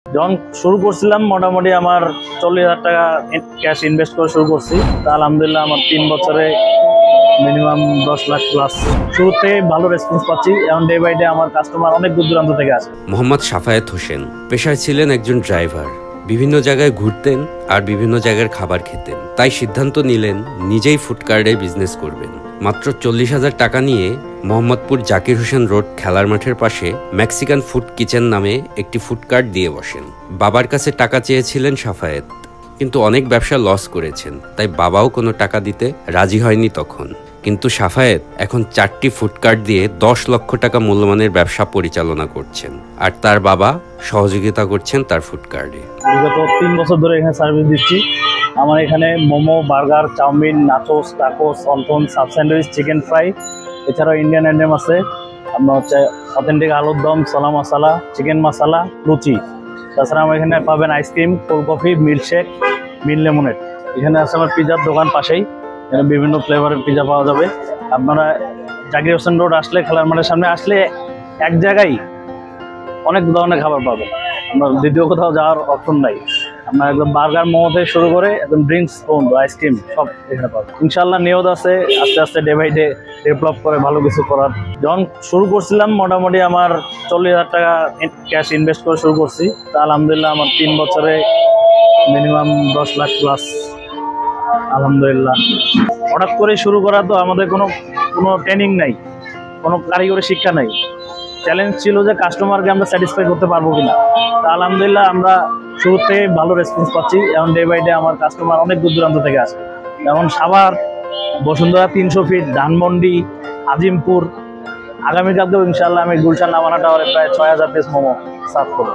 যখন শুরু করছিলাম মোটামুটি আমার 40,000 টাকা ক্যাশ ইনভেস্ট করে শুরু করছি। তা আলহামদুলিল্লাহ আমার 3 বছরে মিনিমাম 10 লাখ প্লাস। শুরুতে ভালো রেসপন্স পাচ্ছি। এখন ডে বাই ডে আমার কাস্টমার অনেক দূর দূরান্ত থেকে আসে। মোহাম্মদ শাফায়েত হোসেন পেশায় ছিলেন একজন ড্রাইভার। বিভিন্ন জায়গায় ঘুরতেন আর বিভিন্ন জায়গার খাবার খেতেন। তাই সিদ্ধান্ত নিলেন নিজেই ফুডকার্টে বিজনেস করবেন। মাত্র 40,000 টাকা নিয়ে মোহাম্মদপুর জাকির হোসেন রোড খেলার মাঠের পাশে মেক্সিকান ফুড কিচেন নামে একটি ফুডকার্ট দিয়ে বসেন। বাবার কাছে টাকা চেয়েছিলেন শাফায়েত, কিন্তু অনেক ব্যবসা লস করেছেন, তাই বাবাও কোনো টাকা দিতে রাজি হয়নি তখন। কিন্তু শাফায়েত এখন 4টি ফুডকার্ট দিয়ে 10 লক্ষ টাকা মূল্যমানের ব্যবসা পরিচালনা করছেন, আর তার বাবা সহযোগিতা করছেন তার ফুডকার্টে। বিগত 3 বছর ধরে এখানে সার্ভিস দিচ্ছি। আমার এখানে momo, burger, chowmein, nachos, tacos, wonton, sub sandwich, chicken fry, এছাড়াও ইন্ডিয়ান আইটেম আছে। আপনার হচ্ছে অথেন্টিক আলুর দম, ছোলা মশলা, চিকেন মশলা, লুচি। তাছাড়া আমার এখানে পাবেন আইসক্রিম, কোল্ড কফি, মিল্কশেক, মিল লেমনেড। এখানে আছে আমার পিজার দোকান পাশেই। এখানে বিভিন্ন ফ্লেভারের পিজা পাওয়া যাবে। আপনারা জাকির হোসেন রোড আসলে, খেলার মাঠের সামনে আসলে এক জায়গায় অনেক ধরনের খাবার পাবেন। আপনার দ্বিতীয় কোথাও যাওয়ার অপশন নাই। আপনার একদম বার্গার, মোমো থেকে শুরু করে একদম ড্রিঙ্কস পর্যন্ত, আইসক্রিম সব এখানে পাবেন। ইনশাল্লাহ নিয়ত আছে আস্তে আস্তে ডে বাই ডে ডেভেলপ করে ভালো কিছু করার। যখন শুরু করছিলাম মোটামুটি আমার 40,000 টাকা ক্যাশ ইনভেস্ট করে শুরু করছি। তা আলহামদুলিল্লাহ আমার 3 বছরে মিনিমাম 10 লাখ প্লাস। আলহামদুলিল্লাহ হঠাৎ করে শুরু করা, তো আমাদের কোনো ট্রেনিং নাই, কোনো কারিগরি শিক্ষা নাই। চ্যালেঞ্জ ছিল যে কাস্টমারকে আমরা স্যাটিসফাই করতে পারবো কিনা। তা আলহামদুলিল্লাহ আমরা শুরুতে ভালো রেসপন্স পাচ্ছি। এখন ডে বাই ডে আমার কাস্টমার অনেক দূর দূরান্ত থেকে আসে। যেমন সাভার, বসুন্ধরা 300 ফিট, ধানমন্ডি, আজিমপুর। আগামীকালকেও ইনশাল্লাহ আমি গুলশান নামানা টাওয়ারে প্রায় 6,000 পিস মোমো সার্ভ করবো।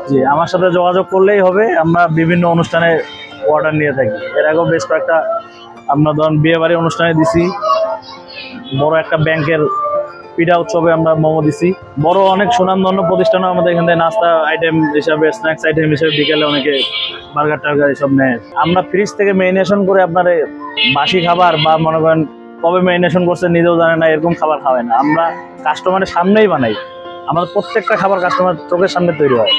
জি, আমার সাথে যোগাযোগ করলেই হবে। আমরা বিভিন্ন অনুষ্ঠানে অর্ডার নিয়ে থাকি। এর আগেও বেশ কয়েকটা আমরা ধরেন বিয়ে বাড়ি অনুষ্ঠানে দিছি, বড় একটা ব্যাংকের পিঠা উৎসবে আমরা মোমো দিছি। বড় অনেক সুনামধন্য প্রতিষ্ঠানও আমাদের এখান থেকে নাস্তা আইটেম হিসাবে, স্ন্যাক্স আইটেম হিসেবে বিকেলে অনেকে বার্গার টার্গার এসব নেয়। আমরা ফ্রিজ থেকে মেরিনেশন করে আপনার বাসি খাবার বা মনে করেন কবে মেরিনেশন করছে নিজেও জানে না এরকম খাবার খাওয়াই না। আমরা কাস্টমারের সামনেই বানাই। আমাদের প্রত্যেকটা খাবার কাস্টমার চোখের সামনে তৈরি হয়,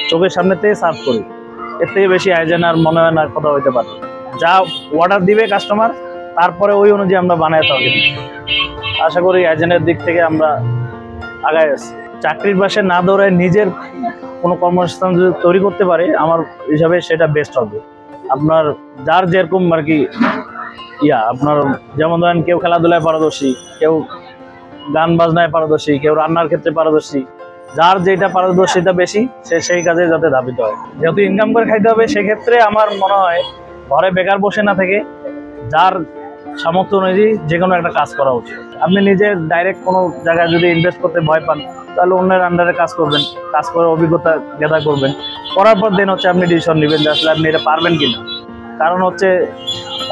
চোখের সামনে থেকে সার্ভ করি। এর থেকে বেশি আয়োজন আর মনে হয় না কথা হইতে পারে। যা অর্ডার দিবে কাস্টমার, তারপরে ওই অনুযায়ী আমরা বানাই থাকি। আশা করি এজেন্টের দিক থেকে আমরা আগায় আছি। চাকরির পাশে না দৌড়ায় নিজের কোনো কর্মসংস্থান যদি তৈরি করতে পারে, আমার হিসাবে সেটা বেস্ট হবে। আপনার যার যেরকম আর কি আপনার যেমন ধরেন কেউ খেলাধুলায় পারদর্শী, কেউ গান বাজনায় পারদর্শী, কেউ রান্নার ক্ষেত্রে পারদর্শী। যার যেটা পারদর্শিতা বেশি সে সেই কাজে যাতে ধাবিত হয়। যেহেতু ইনকাম করে খাইতে হবে, সেক্ষেত্রে আমার মনে হয় ঘরে বেকার বসে না থেকে যার সামর্থ্য অনুযায়ী যে কোনো একটা কাজ করা উচিত। আপনি নিজে ডাইরেক্ট কোনো জায়গায় যদি ইনভেস্ট করতে ভয় পান, তাহলে অন্যের আন্ডারে কাজ করবেন, কাজ করে অভিজ্ঞতা গেদার করবেন। করার পর দেন হচ্ছে আপনি ডিসিশন নেবেন যে আসলে আপনি এটা পারবেন কিনা। কারণ হচ্ছে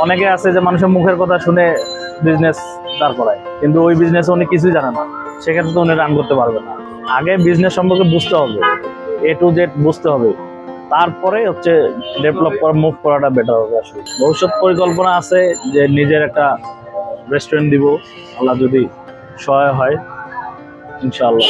অনেকে আছে যে মানুষের মুখের কথা শুনে বিজনেস দাঁড় করায়, কিন্তু ওই বিজনেস উনি কিছুই জানে না, সেক্ষেত্রে তো উনি রান করতে পারবে না। আগে বিজনেস সম্পর্কে বুঝতে হবে, A to Z বুঝতে হবে, তারপরে হচ্ছে ডেভেলপ করা, মুভ করাটা বেটার হবে। আসলে ভবিষ্যৎ পরিকল্পনা আছে যে নিজের একটা রেস্টুরেন্ট দিব, আল্লাহ যদি সহায় হয় ইনশাআল্লাহ।